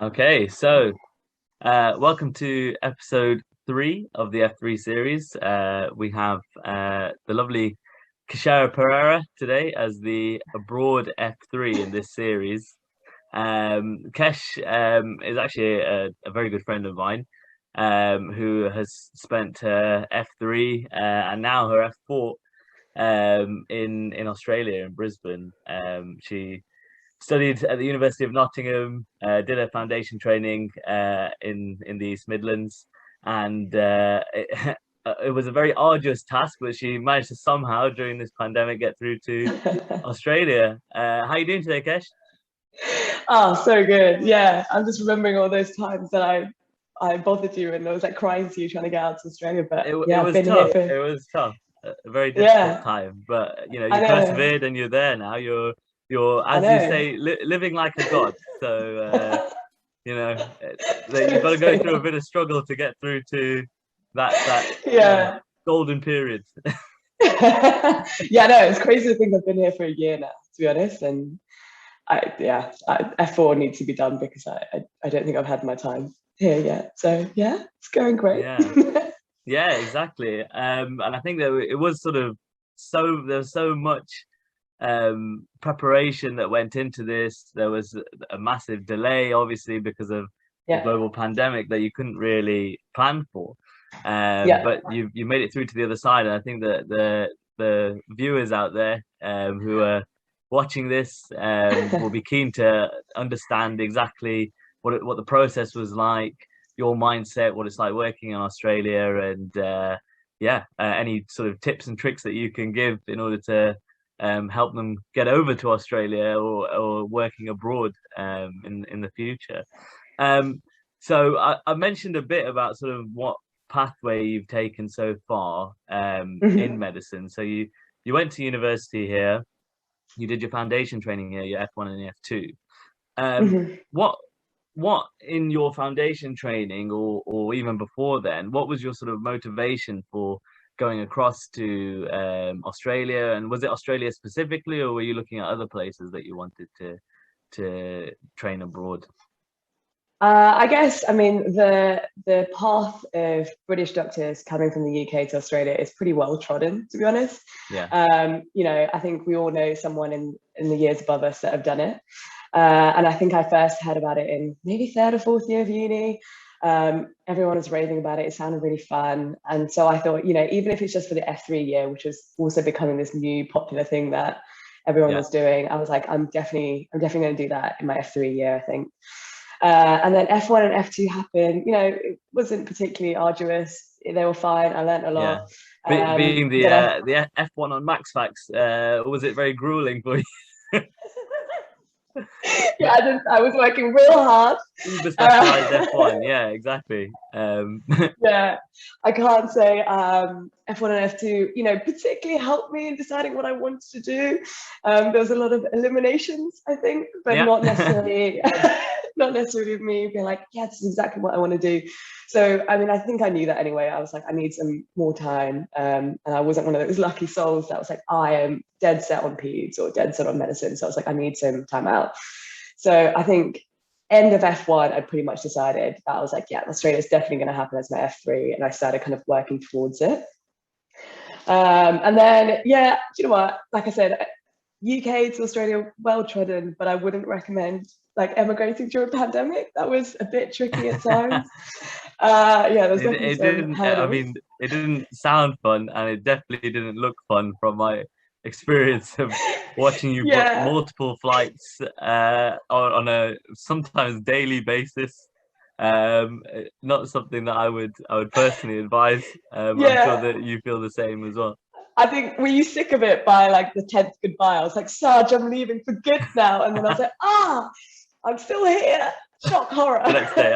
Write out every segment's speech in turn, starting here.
Okay, so welcome to episode three of the F3 series. We have the lovely Keshara Perera today as the abroad F3 in this series. Kesh is actually a very good friend of mine who has spent her F3 and now her F4 in Australia, in Brisbane. She studied at the University of Nottingham, did a foundation training in the East Midlands, and it was a very arduous task, but she managed to somehow during this pandemic get through to Australia. How are you doing today, Kesh? Oh, so good. Yeah, I'm just remembering all those times that I bothered you and I was like crying to you trying to get out to Australia. But It yeah, I've was been here tough. for It was tough. A very difficult yeah. time, but I you know, persevered and you're there now. You're I as you know. say, living like a god. So that you've got Don't to go say through a that. bit of struggle to get through to that Yeah. golden period. Yeah, no, it's crazy to think I've been here for a year now, to be honest. And F4 needs to be done because I don't think I've had my time here yet. So yeah, it's going great. Yeah, yeah, exactly. And I think that it was sort of there was so much preparation that went into this. There was a massive delay, obviously, because of the Yeah, global pandemic that you couldn't really plan for. yeah, But you made it through to the other side, and I think that the viewers out there who are watching this will be keen to understand exactly what the process was like, your mindset, what it's like working in Australia, and any sort of tips and tricks that you can give in order to help them get over to Australia or working abroad in the future. Um, so I mentioned a bit about sort of what pathway you've taken so far in Mhm, medicine. So you went to university here, you did your foundation training here, your F1 and your F2. Um, mhm. what what in your foundation training or even before then, what was your sort of motivation for going across to Australia? And was it Australia specifically, or were you looking at other places that you wanted to train abroad? I guess, I mean, the path of British doctors coming from the UK to Australia is pretty well trodden, to be honest. Yeah, I think we all know someone in the years above us that have done it. And I think I first heard about it in maybe third or fourth year of uni. Everyone was raving about it. It sounded really fun. And so I thought, even if it's just for the F3 year, which was also becoming this new popular thing that everyone yeah, was doing, I was like, I'm definitely going to do that in my F3 year, I think. And then F1 and F2 happened. It wasn't particularly arduous. They were fine. I learned a yeah. lot. Being Then I the F1 on Max Facts, was it very grueling for you? yeah, I was working real hard. Uber specialized Uh, F1, yeah, exactly. yeah, I can't say F1 and F2, particularly helped me in deciding what I wanted to do. There was a lot of eliminations, I think, but Yeah, not necessarily, not necessarily me being like, yeah, this is exactly what I want to do. So, I mean, I think I knew that anyway. I was like, I need some more time, and I wasn't one of those lucky souls that was like, I am dead set on peds or dead set on medicine. So I was like, I need some time out. So I think end of F1, I pretty much decided that I was like, yeah, Australia is definitely going to happen as my F3. And I started kind of working towards it. And then, yeah, do you know what? Like I said, UK to Australia, well trodden, but I wouldn't recommend like emigrating during a pandemic. That was a bit tricky at times. Yeah, there's definitely it some didn't. I hurdles. mean, it didn't sound fun, and it definitely didn't look fun from my experience of watching you book Yeah, multiple flights on a sometimes daily basis. Not something that I would personally advise. I'm sure yeah. that you feel the same as well. I think were you sick of it by like the 10th goodbye? I was like, Sarge, I'm leaving for good now. And then I was like, I'm still here. Shock The horror. next day,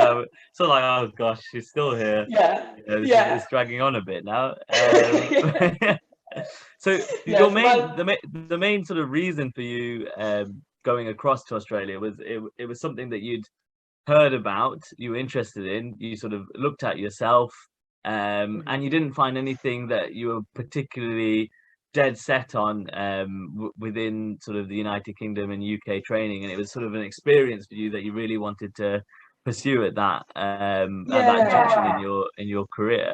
so like, oh gosh, she's still here. Yeah, This is yeah. it's dragging on a bit now. Yeah. So No, your for my the main sort of reason for you going across to Australia was it was something that you'd heard about, you were interested in, you sort of looked at yourself, and you didn't find anything that you were particularly dead set on within sort of the United Kingdom and UK training, and it was sort of an experience for you that you really wanted to pursue at that junction Yeah, in your career.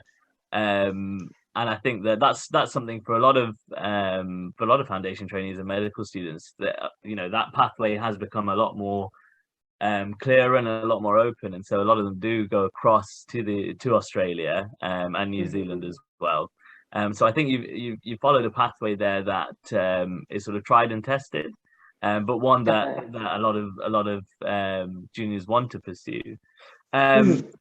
And I think that that's something for a lot of foundation trainees and medical students, that that pathway has become a lot more clearer and a lot more open, and so a lot of them do go across to Australia and New Zealand mhm, as well. So I think you followed a pathway there that is sort of tried and tested, but one definitely. that a lot of juniors want to pursue. Um, Mhm.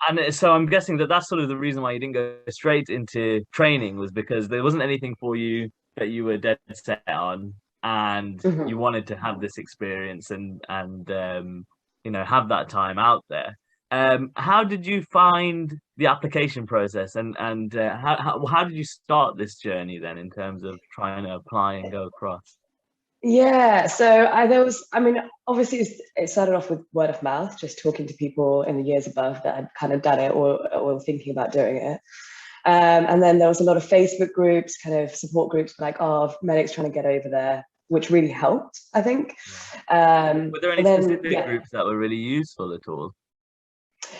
and so I'm guessing that that's sort of the reason why you didn't go straight into training, was because there wasn't anything for you that you were dead set on, and you Mhm. wanted to have this experience and have that time out there. How did you find the application process, and how did you start this journey then in terms of trying to apply and go across? Yeah, so there was, I mean, obviously it started off with word of mouth, just talking to people in the years above that had kind of done it or thinking about doing it. And then there was a lot of Facebook groups, kind of support groups, like, oh, medics trying to get over there, which really helped, I think. Yeah. Were there But any then, specific yeah, groups that were really useful at all?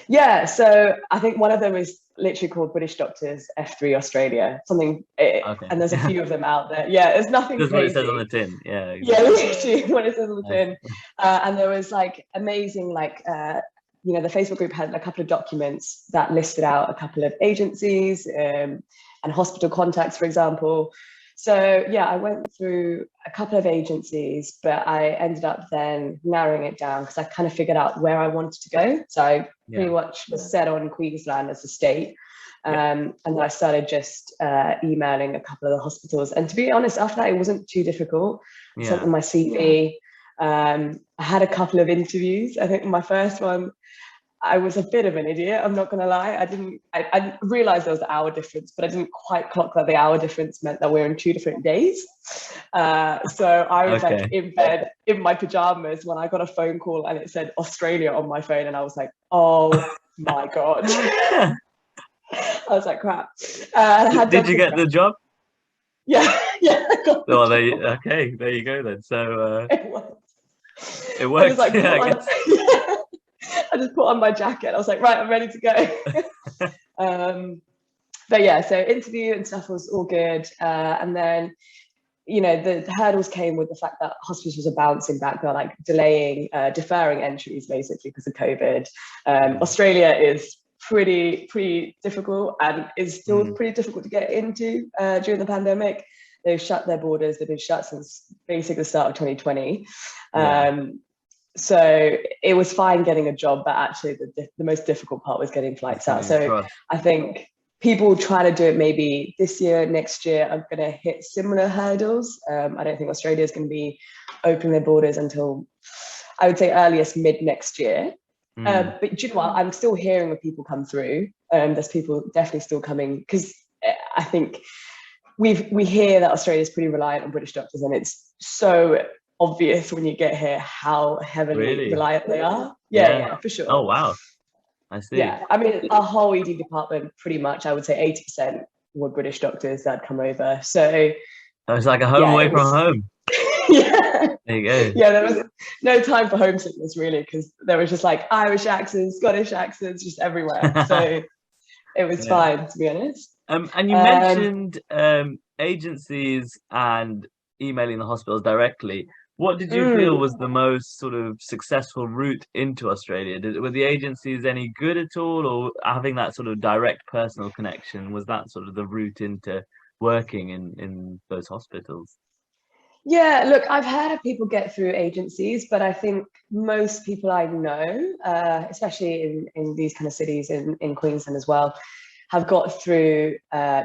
yeah. So I think one of them is literally called British Doctors F3 Australia, something, Okay. and there's a few of them out there. Yeah, it's nothing That's what it says on the crazy. tin. Yeah, Yeah, exactly. literally what it says on the Nice. tin. And there was like amazing, like, the Facebook group had a couple of documents that listed out a couple of agencies and hospital contacts, for example. So yeah, I went through a couple of agencies, but I ended up then narrowing it down because I kind of figured out where I wanted to go. So I pretty Yeah. much was set on Queensland as a state. Yeah. And then I started just emailing a couple of the hospitals. And to be honest, after that, it wasn't too difficult. I sent Yeah. them my CV. I had a couple of interviews. I think my first one, I was a bit of an idiot. I'm not going to lie. I realized there was an hour difference, but I didn't quite clock that the hour difference meant that we're in 2 different days. So I was like Okay. in bed in my pajamas when I got a phone call and it said Australia on my phone. And I was like, oh my God. I was like, crap. And I had Did done you some get prep. the job? Yeah, yeah, I got the Oh, job. okay, there you go then. So It was. it I just worked, like yeah, put I on, guess. I just put on my jacket. I was like, right, I'm ready to go. But yeah, so interview and stuff was all good. And then, the hurdles came with the fact that hospitals are bouncing back. They're like deferring entries basically because of COVID. Mm, Australia is pretty difficult and is still mm, pretty difficult to get into during the pandemic. They've shut their borders. They've been shut since basically the start of 2020. yeah, Um, so it was fine getting a job, but actually the most difficult part was getting it's flights out. getting So across. I think people trying to do it maybe this year, next year are going to hit similar hurdles. I don't think Australia is going to be opening their borders until, I would say, earliest mid next year. Mm, But do you know what? I'm still hearing of people come through. There's people definitely still coming because I think we hear that Australia is pretty reliant on British doctors, and it's so obvious when you get here how heavily really? reliant they are. Yeah, Yeah. yeah, for Oh sure. wow, I see. Yeah, I mean, our whole ED department, pretty much, I would say 80% were British doctors that come over. So Oh, it's like a home yeah, away it from was. home. Yeah, There you go. yeah. There was no time for homesickness really, because there was just like Irish accents, Scottish accents, just everywhere. So it was Yeah. fine, to be honest. And you Um, mentioned agencies and emailing the hospitals directly. What did you feel mm, was the most sort of successful route into Australia? Were the agencies any good at all, or having that sort of direct personal connection, was that sort of the route into working in those hospitals? Yeah, look, I've heard of people get through agencies, but I think most people I know, especially in these kind of cities in Queensland as well, have got through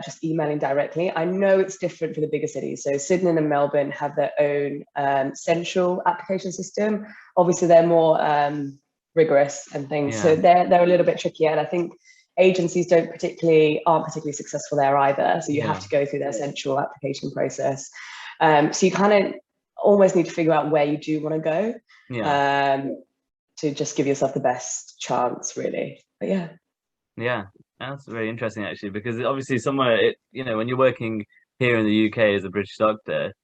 just emailing directly. I know it's different for the bigger cities. So Sydney and Melbourne have their own central application system. Obviously, they're more rigorous and things, so Yeah, they're a little bit trickier. And I think agencies aren't particularly successful there either. So you have yeah, to go through their central application process. So you kind of almost need to figure out where you do want to go yeah, um, to just give yourself the best chance, really. But yeah. yeah. That's very interesting actually, because obviously somewhere when you're working here in the UK as a British doctor,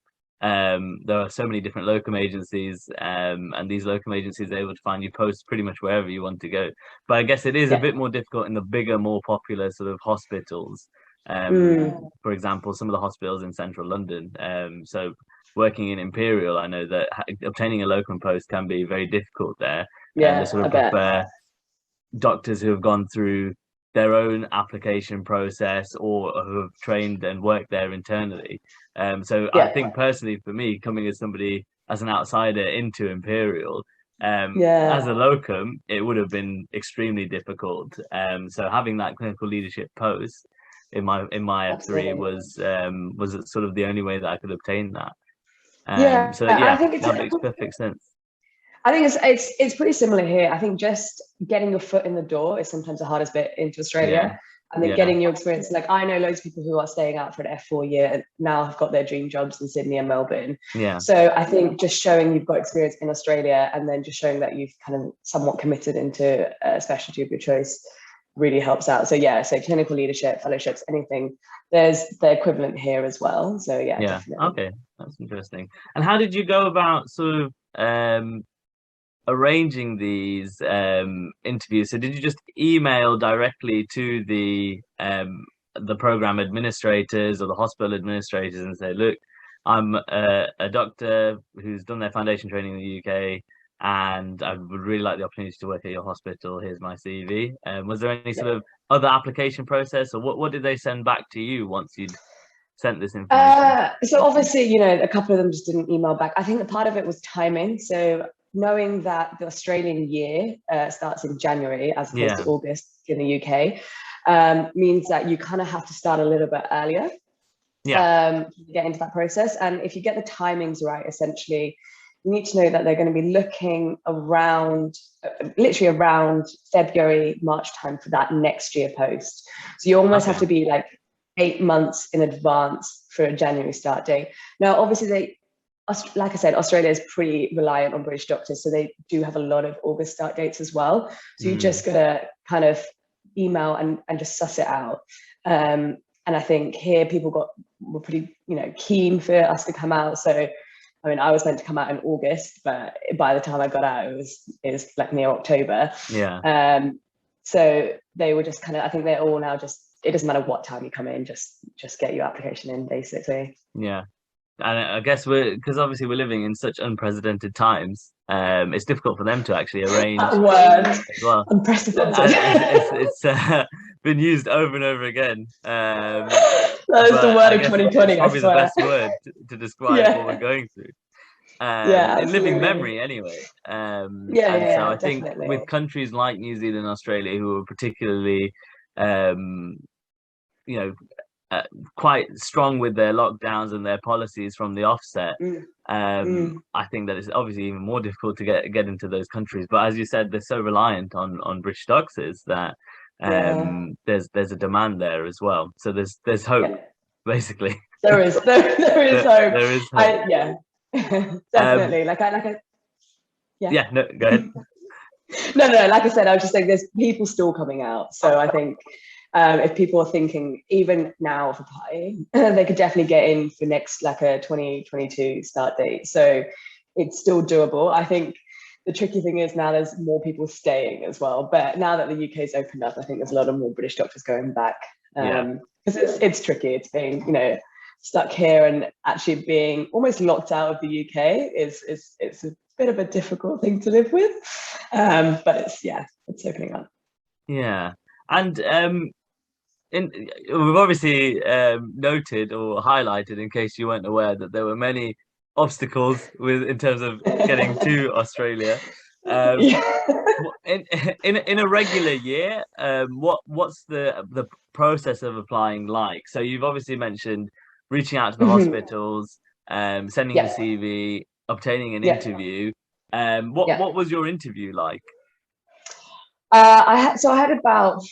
there are so many different locum agencies, and these locum agencies are able to find you posts pretty much wherever you want to go. But I guess it is a Yeah. bit more difficult in the bigger, more popular sort of hospitals. Mm. For example, some of the hospitals in central London. So working in Imperial, I know that obtaining a locum post can be very difficult there, and they Yeah, sort I of bet. prefer doctors who have gone through their own application process or who have trained and worked there internally. So I Yeah. think personally for me, coming as somebody as an outsider into Imperial, as Yeah, a locum, it would have been extremely difficult. So having that clinical leadership post in my F3 absolutely. was sort of the only way that I could obtain that. Yeah, So I yeah, think it's that makes perfect sense. I think it's pretty similar here. I think just getting your foot in the door is sometimes the hardest bit into Yeah, Australia. And then yeah, getting your experience. Like I know loads of people who are staying out for an F4 year and now have got their dream jobs in Sydney and Melbourne. yeah, So I think just showing you've got experience in Australia and then just showing that you've kind of somewhat committed into a specialty of your choice really helps out. So yeah, so clinical leadership, fellowships, anything. There's the equivalent here as well. So yeah, yeah. definitely. Okay, that's interesting. And how did you go about sort of arranging these interviews? So did you just email directly to the program administrators or the hospital administrators and say, look, I'm a doctor who's done their foundation training in the UK, and I would really like the opportunity to work at your hospital. Here's my CV. Was there any sort of other application process, or what did they send back to you once you'd sent this information? So obviously, you know, a couple of them just didn't email back. I think that part of it was timing. So knowing that the Australian year starts in January as opposed to Yeah, August in the UK means that you kind of have to start a little bit earlier yeah, to get into that process. And if you get the timings right, essentially, you need to know that they're going to be looking around, literally around February, March time for that next year post. So you almost have okay, to be like 8 months in advance for a January start date. Now, obviously, like I said, Australia is pretty reliant on British doctors, so they do have a lot of August start dates as well. So you mm, just gotta kind of email and just suss it out. And I think here people were pretty, you know, keen for us to come out. So I mean, I was meant to come out in August, but by the time I got out, it was like near October. yeah. So they were just kind of, I think they're all now just, it doesn't matter what time you come in, just get your application in basically. Yeah. And I guess because obviously we're living in such unprecedented times, it's difficult for them to actually That arrange word, as well. unprecedented. It's been used over and over again. That is the But word I of guess it's 2020, I probably the swear. best word to describe what we're Yeah, going through. yeah, In living absolutely. memory anyway. Yeah, And yeah, so yeah, I think with definitely. countries like New Zealand and Australia who are particularly um, you know, uh, quite strong with their lockdowns and their policies from the offset. Mm, mm, I think that it's obviously even more difficult to get into those countries. But as you said, they're so reliant on British doctors that yeah, there's a demand there as well. So there's hope, yeah. basically. There is hope. There is hope. Yeah, Um, definitely. Yeah. yeah, no, go ahead. No. Like I said, I was just saying, there's people still coming out. So I think if people are thinking even now of applying, they could definitely get in for next like a 2022 start date. So it's still doable. I think the tricky thing is now there's more people staying as well. But now that the UK's opened up, I think there's a lot of more British doctors going back Yeah, because it's tricky. It's being, you know, stuck here and actually being almost locked out of the UK is it's a bit of a difficult thing to live with. But it's opening up. yeah. And we've obviously noted or highlighted, in case you weren't aware, that there were many obstacles in terms of getting to Australia. Um, Yeah. in in a regular year, what's the process of applying like? So you've obviously mentioned reaching out to the Mhm. hospitals, sending the Yeah, CV, obtaining an yeah, interview. yeah. What was your interview like? I had about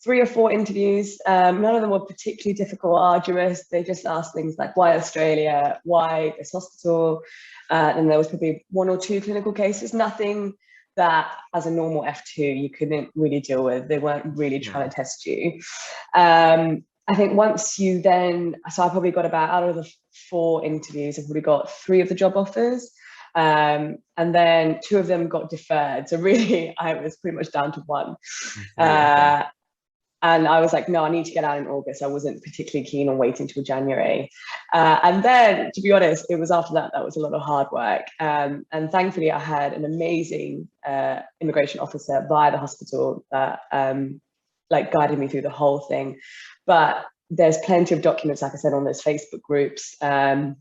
3 or 4 interviews. None of them were particularly difficult or arduous. They just asked things like why Australia, why this hospital, and there was probably 1 or 2 clinical cases. Nothing that, as a normal F2, you couldn't really deal with. They weren't really Yeah, trying to test you. Um, I think once you then, so I probably got about, out of the 4 interviews, I probably got 3 of the job offers. And then 2 of them got deferred. So really, I was pretty much down to 1. Okay. And I was like, no, I need to get out in August. I wasn't particularly keen on waiting till January. And then, to be honest, it was after that was a lot of hard work. And thankfully, I had an amazing immigration officer via the hospital that like guided me through the whole thing. But there's plenty of documents, like I said, on those Facebook groups that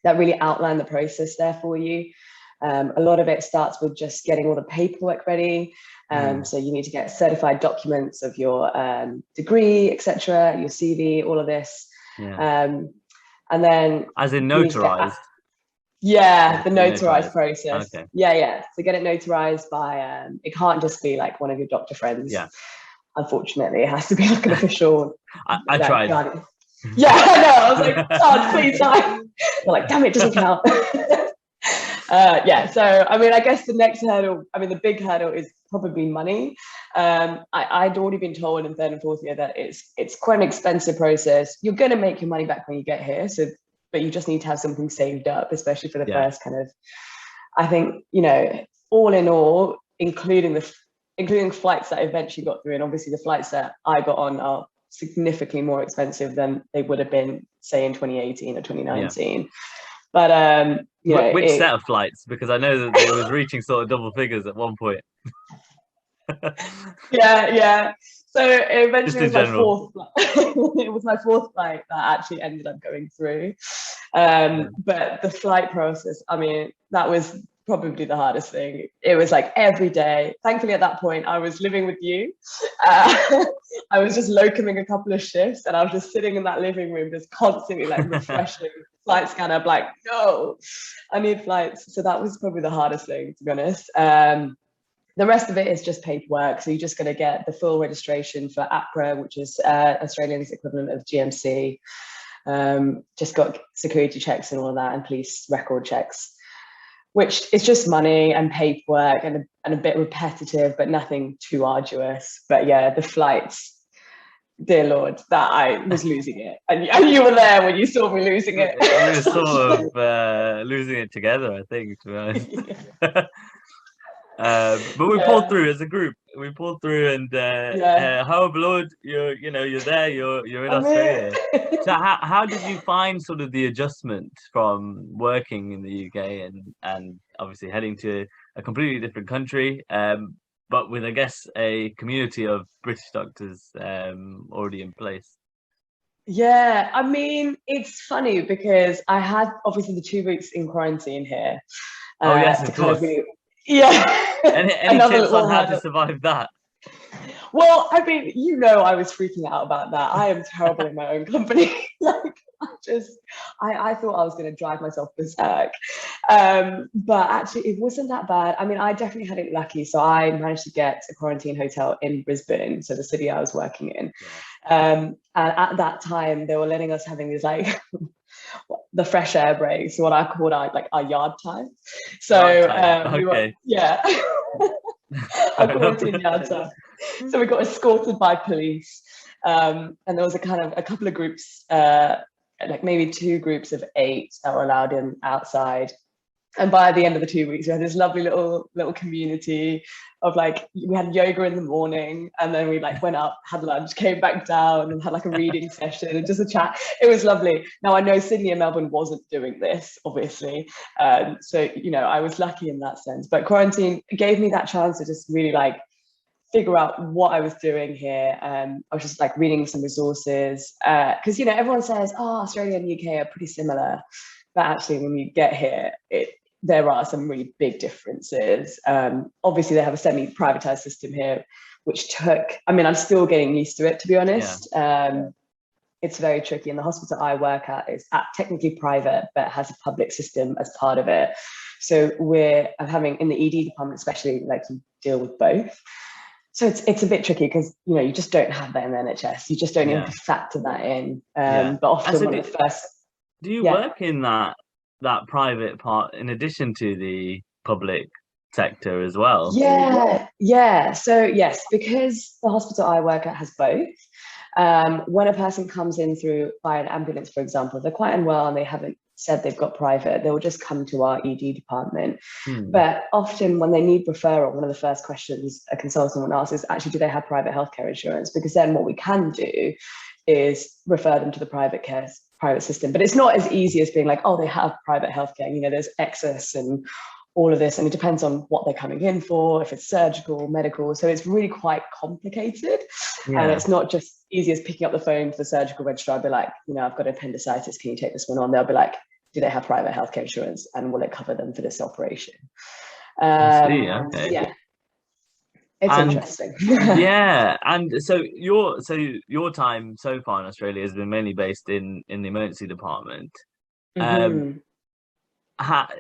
really outline the process there for you. A lot of it starts with just getting all the paperwork ready. So you need to get certified documents of your degree, etc., your CV, all of this. And then as in notarized. The notarized process. Okay. Yeah. So get it notarized by, it can't just be like one of your doctor friends. Yeah. Unfortunately, it has to be like an official. I tried. Yeah, I know. I was like, God, please don't. They're like, damn it, doesn't count. So I mean, I guess the next hurdle, I mean, the big hurdle is probably money. I'd already been told in 3rd and 4th year that it's quite an expensive process. You're going to make your money back when you get here, but you just need to have something saved up, especially for the first kind of, I think, all in all, including flights that I eventually got through, and obviously the flights that I got on are significantly more expensive than they would have been, say, in 2018 or 2019. But which set of flights? Because I know that it was reaching sort of double figures at one point. Yeah. So eventually it was my 4th flight that actually ended up going through. But the flight process, I mean, that was probably the hardest thing. It was like every day. Thankfully, at that point, I was living with you. I was just locuming a couple of shifts, and I was just sitting in that living room, just constantly like refreshing flight scanner. I'm like, no, I need flights. So that was probably the hardest thing, to be honest. The rest of it is just paperwork. So you're just going to get the full registration for APRA, which is Australia's equivalent of GMC. Just got security checks and all of that, and police record checks, which is just money and paperwork and a bit repetitive, but nothing too arduous. But yeah, the flights, dear Lord, that I was losing it. And you were there when you saw me losing it. We were sort of losing it together, I think, to be honest. But we pulled through as a group. We pulled through, and however, Lord, you're there. You're in Australia. So how did you find sort of the adjustment from working in the UK and obviously heading to a completely different country, but with, I guess, a community of British doctors already in place? Yeah, I mean, it's funny because I had obviously the 2 weeks in quarantine here. Oh yes, of course. Any tips on how to survive that? Well, I mean, I was freaking out about that. I am terrible in my own company. Like, I thought I was going to drive myself berserk. But actually, it wasn't that bad. I mean, I definitely had it lucky. So I managed to get a quarantine hotel in Brisbane, so the city I was working in. And at that time, they were letting us having these like the fresh air breaks, what I called our yard time. So okay. I quarantined yard time. So we got escorted by police, and there was a couple of groups, like maybe 2 groups of 8 that were allowed in outside. And by the end of the 2 weeks, we had this lovely little community of like, we had yoga in the morning, and then we like went up, had lunch, came back down, and had like a reading session and just a chat. It was lovely. Now I know Sydney and Melbourne wasn't doing this, obviously, so I was lucky in that sense. But quarantine gave me that chance to just really like figure out what I was doing here. I was just like reading some resources, because everyone says, oh, Australia and UK are pretty similar, but actually when you get here, there are some really big differences. Obviously, they have a semi-privatized system here, which I'm still getting used to it, to be honest. It's very tricky. And the hospital I work at is technically private, but has a public system as part of it. So I'm having, in the ED department especially, like you deal with both. So it's a bit tricky because, you just don't have that in the NHS. You just don't even factor that in. But often one of the first... Do you work in that private part in addition to the public sector as well? Yeah. So yes, because the hospital I work at has both. When a person comes in through by an ambulance, for example, they're quite unwell and they haven't said they've got private, they'll just come to our ED department. But often when they need referral, one of the first questions a consultant will ask is actually, do they have private healthcare insurance? Because then what we can do is refer them to the private system. But it's not as easy as being like, oh, they have private healthcare. You know, there's excess and all of this, and it depends on what they're coming in for, if it's surgical, medical. So it's really quite complicated. And it's not just easy as picking up the phone to the surgical registrar, be like, you know, I've got appendicitis, can you take this one on? They'll be like, do they have private healthcare insurance and will it cover them for this operation? I see, okay. Yeah, it's interesting. Yeah, and so your time so far in Australia has been mainly based in the emergency department.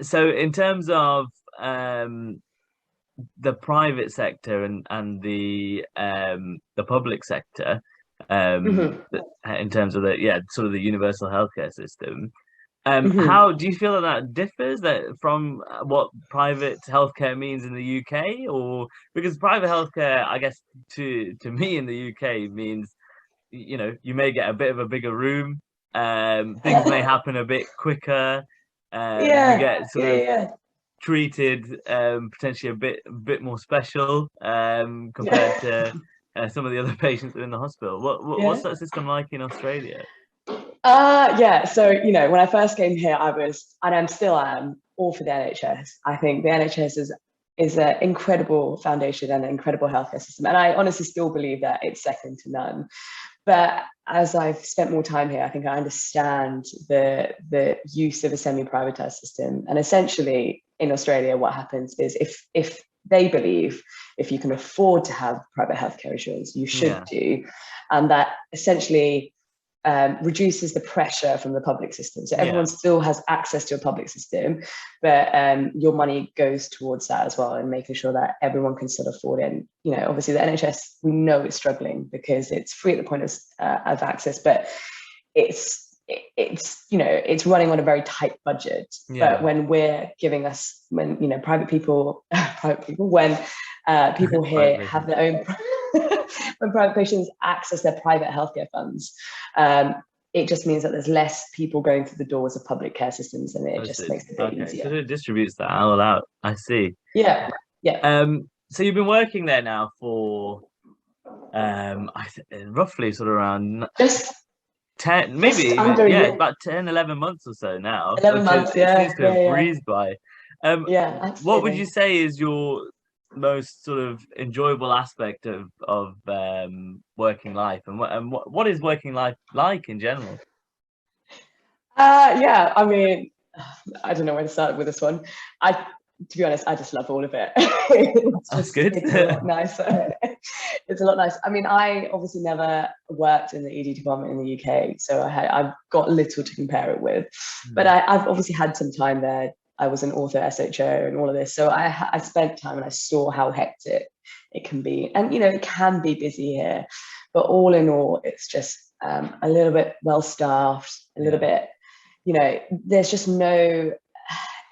So in terms of the private sector and the public sector, in terms of the sort of the universal healthcare system, how do you feel that differs from what private healthcare means in the UK? Or because private healthcare, I guess to me in the UK means, you know, you may get a bit of a bigger room, things may happen a bit quicker, you get sort of treated potentially a bit more special compared to some of the other patients within the hospital. What's that system like in Australia? So, you know, when I first came here, I was, and I still am, all for the NHS. I think the NHS is an incredible foundation and an incredible healthcare system. And I honestly still believe that it's second to none. But as I've spent more time here, I think I understand the use of a semi-privatized system. And essentially in Australia, what happens is if they believe if you can afford to have private healthcare insurance, you should do. And that essentially reduces the pressure from the public system. So everyone still has access to a public system, but your money goes towards that as well, and making sure that everyone can still afford it. And, you know, obviously the NHS, we know it's struggling because it's free at the point of access, but it's you know, it's running on a very tight budget. But when we're giving when, you know, private people, when people here have their own when private patients access their private healthcare funds, it just means that there's less people going through the doors of public care systems, and it just makes it a bit easier. So it distributes that all out. I see. Yeah. So you've been working there now for roughly sort of around just 10, maybe even, about 10, 11 months or so now. 11 months, it seems to have breezed by. What would you say is your most sort of enjoyable aspect of working life, and what is working life like in general? I mean, I don't know where to start with this one. To be honest, I just love all of it. That's good. It's a lot nicer. It's a lot nicer. I mean, I obviously never worked in the ED department in the UK, so I've got little to compare it with. But I've obviously had some time there. I was an author, SHO, and all of this. So I spent time and I saw how hectic it can be. And, you know, it can be busy here. But all in all, it's just a little bit well-staffed, a little bit, you know, there's just no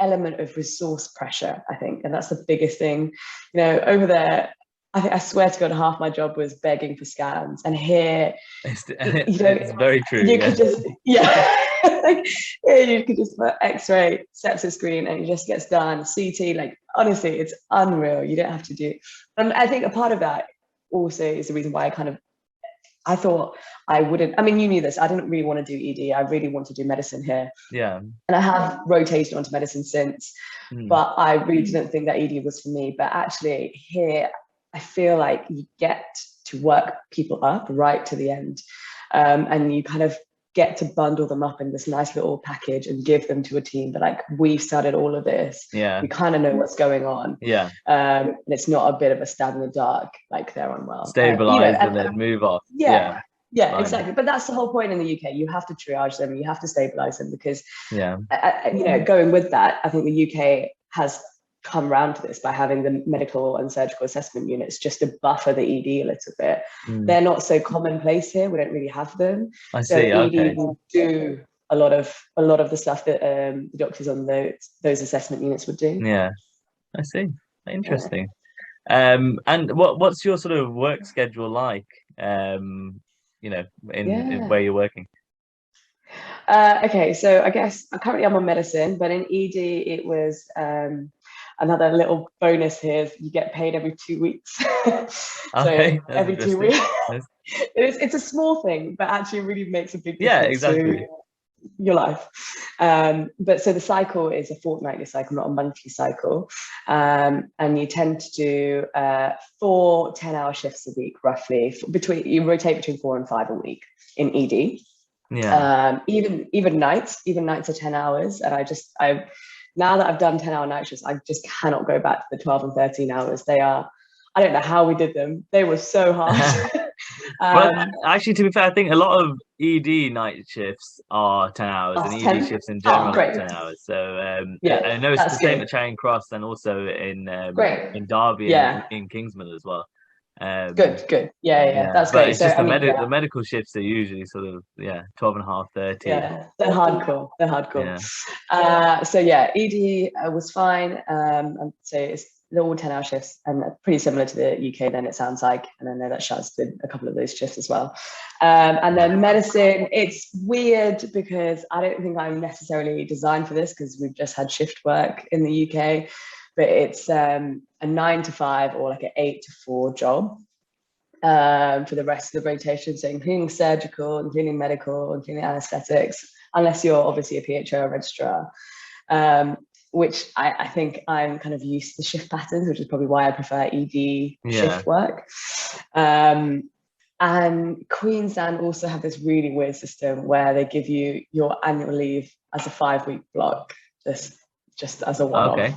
element of resource pressure, I think. And that's the biggest thing. You know, over there, I swear to God, half my job was begging for scans. And here, it's very true. You could just, like, you could just put X-ray, sepsis screen, and it just gets done. CT, like, honestly, it's unreal. You don't have to do. And I think a part of that also is the reason why I thought I wouldn't. I mean, you knew this. I didn't really want to do ED. I really want to do medicine here. Yeah. And I have rotated onto medicine since, but I really didn't think that ED was for me. But actually, here, I feel like you get to work people up right to the end, and you kind of get to bundle them up in this nice little package and give them to a team. But like, we've started all of this. We kind of know what's going on. And it's not a bit of a stab in the dark, like they're unwell. Stabilize and then move off. Yeah, exactly. But that's the whole point in the UK. You have to triage them. You have to stabilize them because, you know, going with that, I think the UK has come around to this by having the medical and surgical assessment units just to buffer the ED a little bit. They're not so commonplace here. We don't really have them. I see. ED will do a lot of the stuff that the doctors on those assessment units would do. Yeah, I see. Interesting. And what's your sort of work schedule like? in where you're working? Okay, so I guess currently I'm on medicine, but in ED it was another little bonus here is you get paid every 2 weeks. So Okay, that's every two interesting. weeks, That's- it's a small thing, but actually really makes a big yeah, difference to exactly. your life. But so the cycle is a fortnightly cycle, not a monthly cycle. And you tend to do 4 10-hour shifts a week, roughly. You rotate between 4 and 5 a week in ED. Yeah. Even nights are 10 hours. And I now that I've done 10-hour night shifts, I just cannot go back to the 12 and 13 hours. I don't know how we did them. They were so hard. Well, um, actually, to be fair, I think a lot of ED night shifts are 10 hours, and that's ED 10. shifts in Oh, general are great. 10 hours. So I Yeah, know it's the that's same good. at Charing Cross and also Great. in Derby and Yeah. in Kingsman as well. Um, Good. Yeah. yeah, That's but great. it's So, just I mean, the yeah, medical shifts are usually sort of 12 and a half, 13. yeah, they're hardcore. They're hardcore. Yeah. So yeah, ED was fine. And so they're all 10-hour shifts and pretty similar to the UK then it sounds like. And I know that Shaz did a couple of those shifts as well. And then medicine, it's weird because I don't think I'm necessarily designed for this because we've just had shift work in the UK, but it's a 9 to 5 or like an 8 to 4 job. For the rest of the rotation, so including surgical, including medical, including anesthetics, unless you're obviously a PHO or registrar, which I think I'm kind of used to the shift patterns, which is probably why I prefer ED Yeah. shift work. And Queensland also have this really weird system where they give you your annual leave as a 5-week block, just as a one-off. Okay.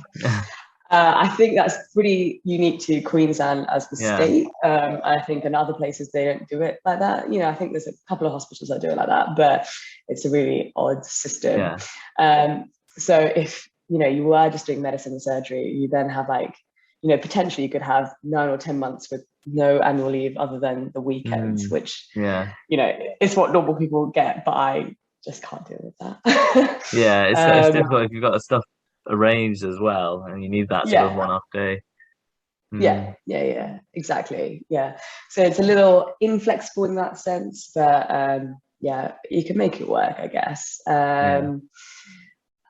I think that's pretty unique to Queensland as the Yeah. state. I think in other places they don't do it like that. I think there's a couple of hospitals that do it like that, but it's a really odd system. Yeah. So if you were just doing medicine and surgery, you then have potentially you could have 9 or 10 months with no annual leave other than the weekends, which Yeah. is what normal people get, but I just can't deal with that. Yeah, it's difficult if you've got stuff arranged as well, and you need that sort of Yeah. one-off day. Yeah, exactly. Yeah. So it's a little inflexible in that sense, but yeah, you can make it work, I guess. Yeah.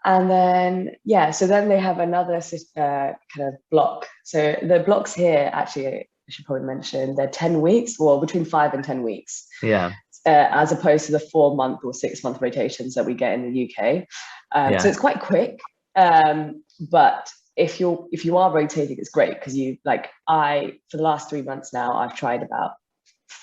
And then, so then they have another kind of block. So the blocks here, actually, I should probably mention, they're 10 weeks, or between 5 and 10 weeks. Yeah. As opposed to the 4-month or 6-month rotations that we get in the UK. So it's quite quick. But if you are rotating, it's great because for the last 3 months now, I've tried about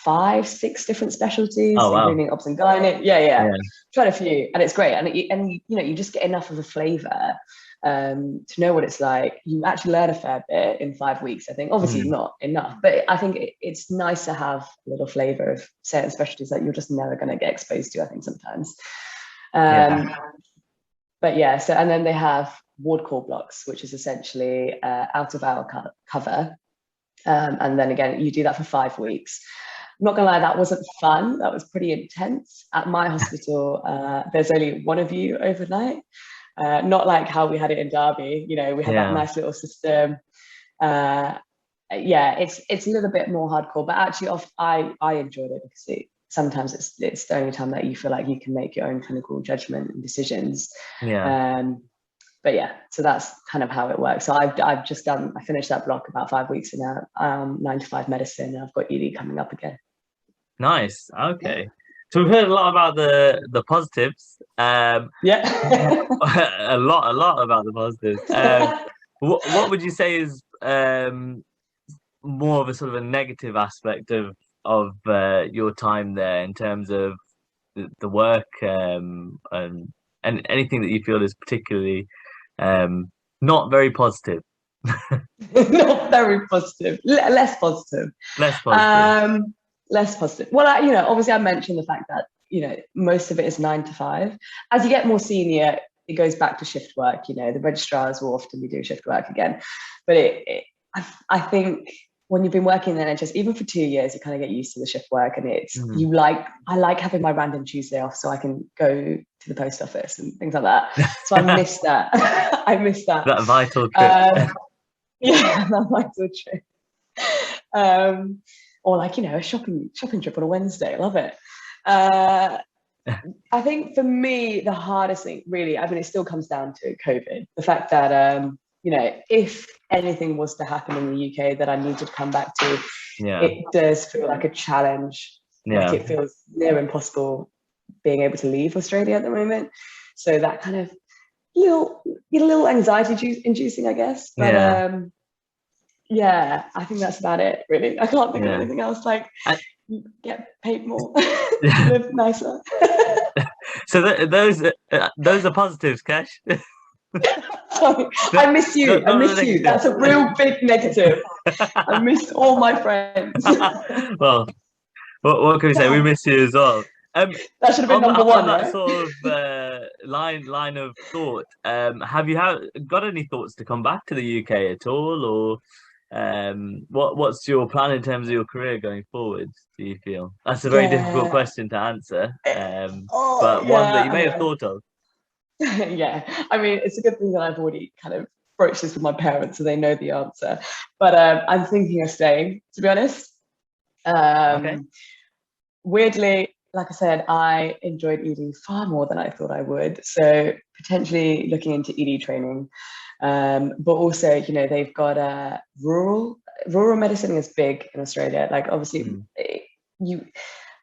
5-6 different specialties, Oh, wow. including obs and gynae. Yeah. Tried a few, and it's great. And you just get enough of a flavour to know what it's like. You actually learn a fair bit in 5 weeks. I think obviously not enough, but I think it's nice to have a little flavour of certain specialties that you're just never going to get exposed to. I think sometimes. But yeah, so and then they have ward call blocks, which is essentially out of hour cover. And then again, you do that for 5 weeks. I'm not gonna lie, that wasn't fun. That was pretty intense. At my hospital, there's only one of you overnight. Not like how we had it in Derby. We had that nice little system. It's a little bit more hardcore, but actually, I enjoyed it because sometimes it's the only time that you feel like you can make your own clinical judgment and decisions. But yeah, so that's kind of how it works. So I finished that block about 5 weeks ago, 9 to 5 medicine, and I've got ED coming up again. Nice. Okay. So we've heard a lot about the positives. Yeah. a lot about the positives. What would you say is more of a sort of a negative aspect of your time there in terms of the work and anything that you feel is particularly not very positive? Not very positive. Less positive. Less positive. Less positive. Well, obviously I mentioned the fact that most of it is 9 to 5. As you get more senior, it goes back to shift work. The registrars will often be doing shift work again, but I think when you've been working in the NHS, even for 2 years, you kind of get used to the shift work, and I like having my random Tuesday off so I can go to the post office and things like that. So I miss that. I miss that. That vital trip. Yeah, that vital trip. or like, a shopping trip on a Wednesday. Love it. I think for me, the hardest thing really, I mean, it still comes down to COVID. The fact that, if anything was to happen in the UK that I needed to come back to, it does feel like a challenge. Like it feels near impossible being able to leave Australia at the moment. So that kind of little anxiety inducing, I guess. But I think that's about it, really. I can't think of anything else. Like, get paid more, live nicer. So those are positives, Kesh. Sorry, I miss you. I miss you. That's a real big negative. I miss all my friends. Well, what can we say? We miss you as well. That should have been number one, that right? sort of line of thought. Have you got any thoughts to come back to the UK at all, or what's your plan in terms of your career going forward? Do you feel that's a very difficult question to answer, but one that you may have thought of? Yeah, I mean, it's a good thing that I've already kind of broached this with my parents, so they know the answer. But I'm thinking of staying, to be honest. Okay. Weirdly, like I said, I enjoyed ED far more than I thought I would. So potentially looking into ED training. But also, they've got rural medicine is big in Australia. Like obviously,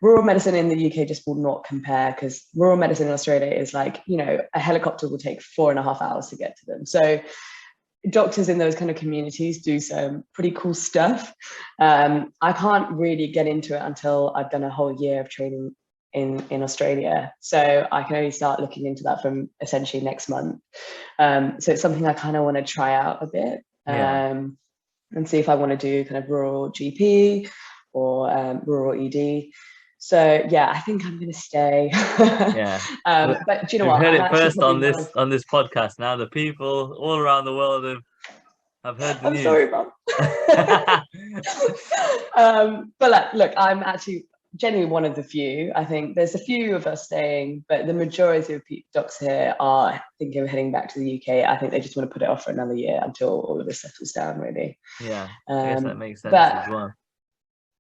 rural medicine in the UK just will not compare, because rural medicine in Australia is like, a helicopter will take 4.5 hours to get to them. So doctors in those kind of communities do some pretty cool stuff. I can't really get into it until I've done a whole year of training in Australia. So I can only start looking into that from essentially next month. So it's something I kind of want to try out a bit and see if I want to do kind of rural GP or rural ED. So I think I'm going to stay. But do you know what? We've heard it first on this podcast. Now the people all around the world have heard the news. Sorry, Mum. But look, I'm actually genuinely one of the few. I think there's a few of us staying, but the majority of docs here are thinking of heading back to the UK. I think they just want to put it off for another year until all of this settles down, really. Yeah, I guess that makes sense as well.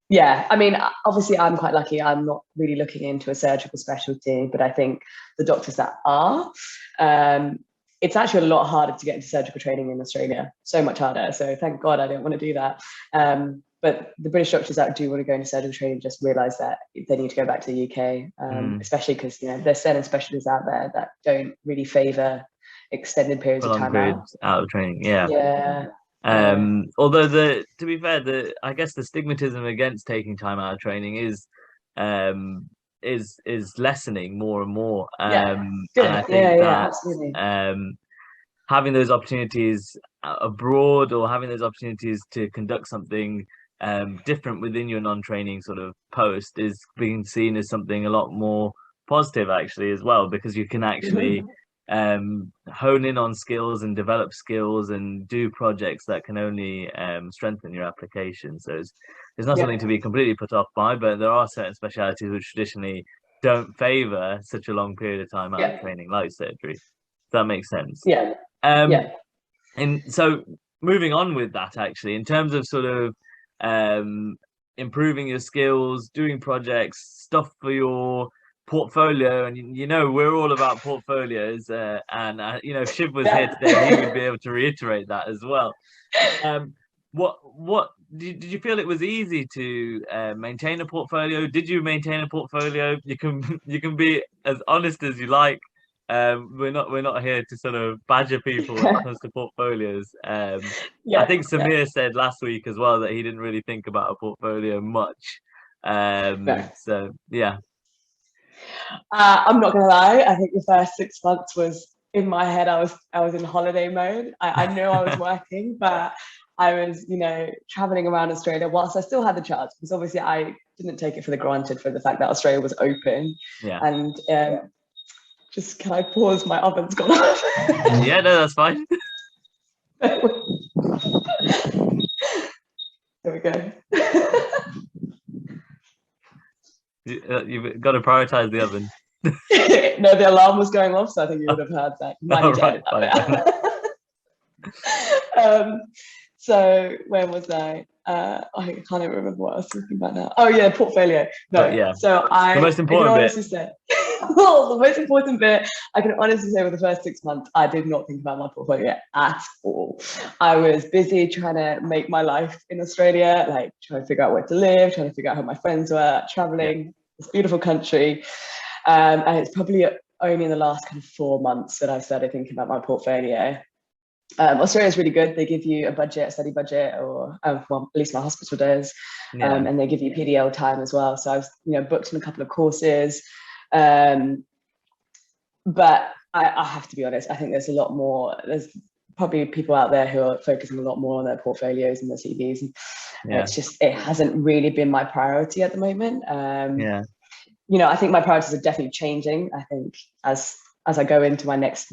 Yeah, I mean, obviously I'm quite lucky. I'm not really looking into a surgical specialty, but I think the doctors that are, it's actually a lot harder to get into surgical training in Australia, so much harder. So thank God I don't want to do that. But the British doctors that do want to go into surgical training just realise that they need to go back to the UK, especially because there's certain specialties out there that don't really favour extended periods of time out of training. Yeah. Although to be fair, I guess the stigmatism against taking time out of training is lessening more and more. And I think absolutely. Having those opportunities abroad, or having those opportunities to conduct something different within your non-training sort of post, is being seen as something a lot more positive actually as well, because you can actually hone in on skills and develop skills and do projects that can only strengthen your application. So it's not something to be completely put off by, but there are certain specialities which traditionally don't favor such a long period of time out of training, like surgery. Does that make sense? And so moving on with that, actually, in terms of sort of improving your skills, doing projects, stuff for your portfolio, and we're all about portfolios, and if Shiv was here today, he would be able to reiterate that as well. What did you feel it was easy to maintain a portfolio? Did you maintain a portfolio? You can be as honest as you like. We're not here to sort of badger people when it comes to portfolios. I think Samir said last week as well that he didn't really think about a portfolio much. So yeah. I'm not gonna lie, I think the first 6 months was, in my head, I was in holiday mode. I knew I was working, but I was, traveling around Australia whilst I still had the chance, because obviously I didn't take it for granted for the fact that Australia was open. And just, can I pause? My oven's gone off. Yeah, no, that's fine. There we go. You've got to prioritize the oven. No, the alarm was going off, so I think you would have heard that. So where was I? I can't even remember what I was talking about now. Oh yeah, portfolio. But No. yeah, So the most I can important bit. honestly say, well, the most important bit, I can honestly say, with the first 6 months, I did not think about my portfolio at all. I was busy trying to make my life in Australia, like trying to figure out where to live, trying to figure out who my friends were, Yeah, traveling this beautiful country. And it's probably only in the last kind of 4 months that I started thinking about my portfolio. Australia is really good. They give you a budget, a study budget, or well, at least my hospital does, yeah, and they give you PDL time as well. So I was, booked in a couple of courses, um, but I have to be honest. I think there's a lot more. There's probably people out there who are focusing a lot more on their portfolios and their CVs, and yeah, it hasn't really been my priority at the moment. yeah, I think my priorities are definitely changing. I think as I go into my next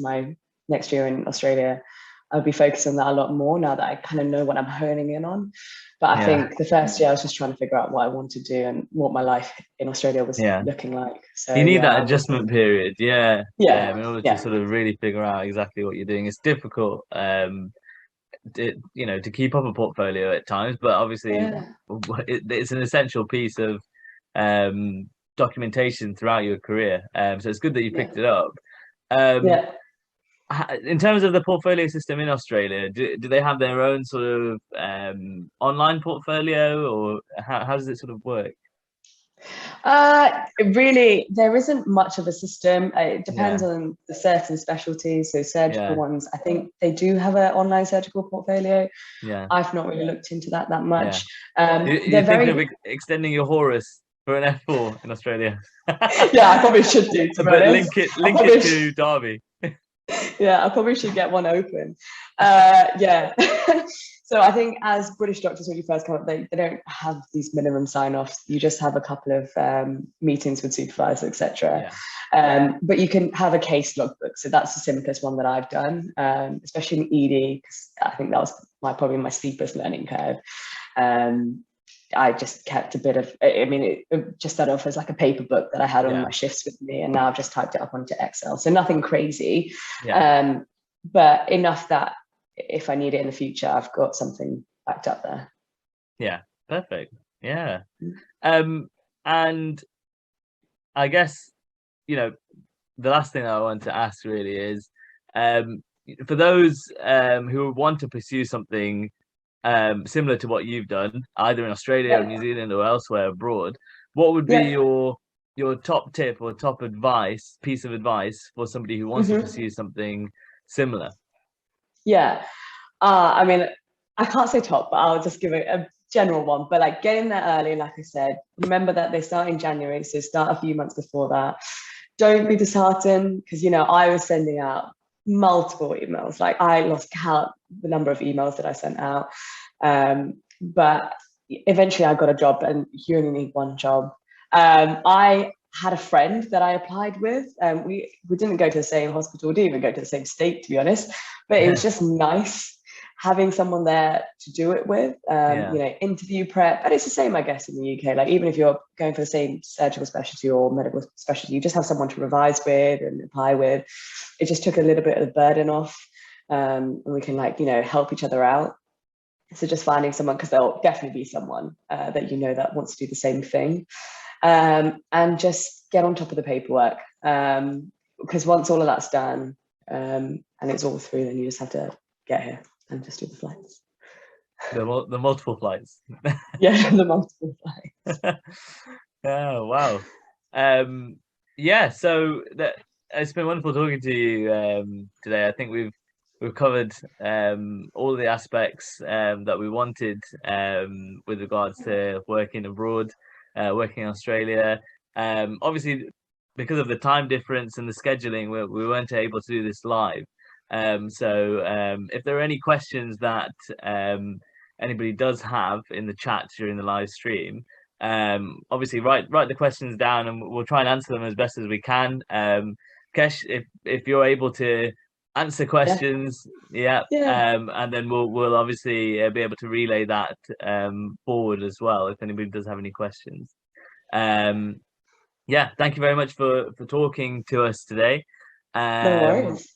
year in Australia, I'll be focusing on that a lot more now that I kind of know what I'm honing in on. But I yeah, think the first year I was just trying to figure out what I want to do and what my life in Australia was yeah. looking like. So You need yeah, that I was, adjustment period. Yeah, yeah. In yeah, order to yeah, sort of really figure out exactly what you're doing, it's difficult. To keep up a portfolio at times, but obviously yeah, it's an essential piece of documentation throughout your career. So it's good that you yeah, picked it up. Um, yeah. in terms of the portfolio system in Australia, do they have their own sort of online portfolio, or how does it sort of work? Really, there isn't much of a system. It Yeah, depends on the certain specialties. So surgical yeah, ones, I think they do have an online surgical portfolio. yeah, I've not really looked into that yeah. much. You're They're thinking of very, extending your Horus for an F4 in Australia, yeah, I probably should do, to be but honest. I link it probably, to Derby. yeah, I probably should get one open. Yeah. So I think as British doctors, when you first come up, they don't have these minimum sign-offs. You just have a couple of meetings with supervisors, etc. Yeah, But you can have a case logbook. So that's the simplest one that I've done, especially in ED, because I think that was probably my steepest learning curve. Um, I just kept a bit of, I mean, it just started off as like a paper book that I had on yeah, my shifts with me, and now I've just typed it up onto Excel. So nothing crazy, yeah, um, but enough that if I need it in the future, I've got something backed up there. yeah. Perfect. Yeah. And I guess, you know, the last thing I want to ask really is, um, for those who want to pursue something similar to what you've done, either in Australia or New Yeah, Zealand or elsewhere abroad, what would be yeah. your top tip or top piece of advice for somebody who wants to Mm-hmm. pursue something similar? Yeah. I mean, I can't say top, but I'll just give it a general one. But like get in there early, like I said, remember that they start in January, so start a few months before that. Don't be disheartened because I was sending out multiple emails. Like I lost count the number of emails that I sent out. But eventually I got a job, and you only need one job. I had a friend that I applied with. We didn't go to the same hospital, we didn't even go to the same state, to be honest. But it was just nice having someone there to do it with. Yeah, Interview prep, and it's the same, I guess, in the UK. Like even if you're going for the same surgical specialty or medical specialty, you just have someone to revise with and apply with. It just took a little bit of the burden off, and we can help each other out. So just finding someone, because there'll definitely be someone that that wants to do the same thing, and just get on top of the paperwork. Because once all of that's done, and it's all through, then you just have to get here and just do the flights. the multiple flights. Yeah, the multiple flights. Oh wow. Yeah, so that it's been wonderful talking to you today. I think we've covered all the aspects that we wanted with regards to working abroad, working in Australia. Obviously, because of the time difference and the scheduling, we weren't able to do this live. So if there are any questions that anybody does have in the chat during the live stream, obviously write the questions down and we'll try and answer them as best as we can. Kesh, if you're able to answer Yeah, questions, yeah, yeah. and then we'll obviously be able to relay that forward as well if anybody does have any questions. Um, yeah, thank you very much for talking to us today. No Um, worries.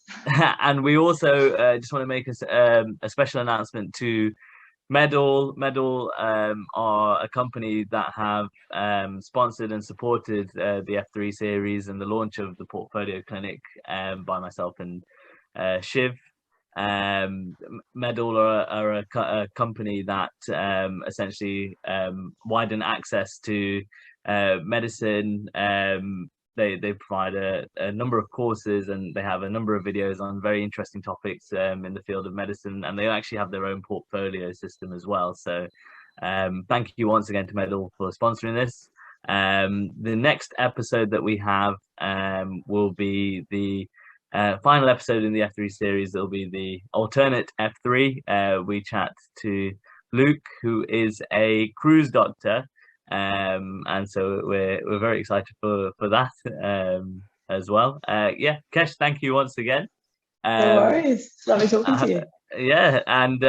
and we also just want to make a special announcement to Medal are a company that have sponsored and supported the F3 series and the launch of the Portfolio Clinic by myself and Shiv. Medal are a company that essentially widen access to medicine. They provide a number of courses, and they have a number of videos on very interesting topics in the field of medicine, and they actually have their own portfolio system as well. So thank you once again to Medal for sponsoring this. The next episode that we have will be the final episode in the F3 series. It'll be the alternate F3. We chat to Luke, who is a cruise doctor. And so we're very excited for that as well. Yeah, Kesh, thank you once again. No worries. It's lovely talking to you. Yeah, and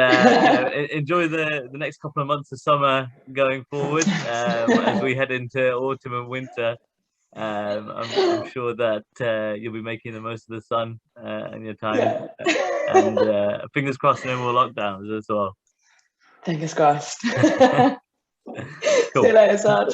enjoy the next couple of months of summer going forward as we head into autumn and winter. I'm sure that you'll be making the most of the sun and your time. Yeah. And fingers crossed, no more lockdowns as well. Fingers crossed. Cool. See you later, Sarge.